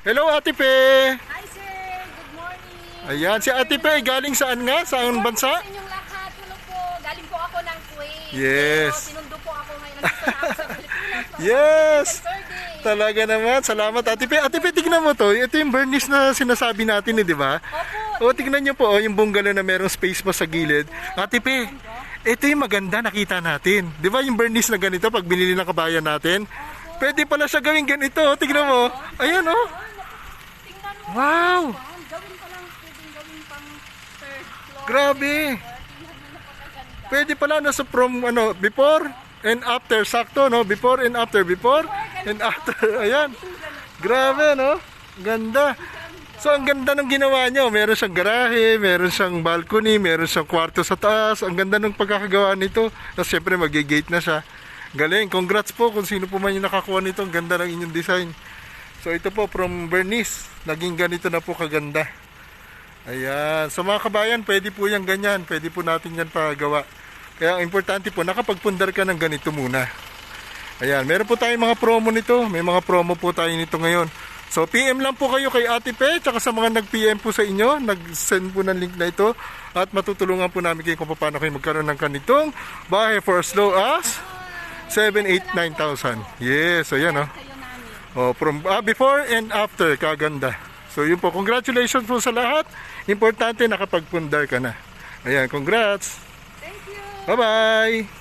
Hello, Ate Pe. Hi sir, good morning. Ayan, si Ate Pe galing saan nga? Saan bansa? Sa inyong lahat, ano po, galing po ako ng Kuwait. Yes. Pero sinundo po ako ngayon. Nandito na ako sa Pilipinas. Yes. Third day. Talaga naman. Salamat, Ate Pe. Ate Pe, tignan mo to. Ito yung burnish na sinasabi natin, di ba? Opo. O, tignan nyo po, yung bungalow na merong space pa sa gilid. Ate Pe, ito yung maganda nakita natin. Di ba yung burnish na ganito pag binili ng kabayan natin? Pwede pala siya gawing ganito. Tignan mo. Ayan, oh. Tingnan mo. Wow. Gawin pa lang, pwedeng gawin pang third floor. Grabe. Tingnan mo napakaganda. Pwede pala nasa from before and after, sakto, no? Before and after, before and after. Ayan. Grabe, no? Ganda. So ang ganda ng ginawa nyo. Meron siyang garahe, meron siyang balcony, meron siyang kwarto sa taas. Ang ganda ng pagkakagawa nito. Tapos syempre mag-gate na siya. Galing. Congrats po kung sino po man yung nakakuha nito. Ang ganda ng inyong design. So ito po from Bernice. Naging ganito na po kaganda. Ayan. So mga kabayan, pwede po yung ganyan. Pwede po natin yan pagawa. Kaya ang importante po, nakapagpundar ka ng ganito muna. Ayan. Meron po tayong mga promo nito. May mga promo po tayo nito ngayon. So PM lang po kayo kay Ate Pe. Tsaka sa mga nag-PM po sa inyo. Nag-send po ng link na ito. At matutulungan po namin kayo kung paano kayo magkaroon ng kanitong bahay for as low as 7,000, 8,000. Yes. So yan, oh. Kayo namin. Oh, from before and after, kaganda. So yun po, congratulations po sa lahat. Importante nakapagpundar ka na. Ayan, congrats. Thank you. Bye-bye.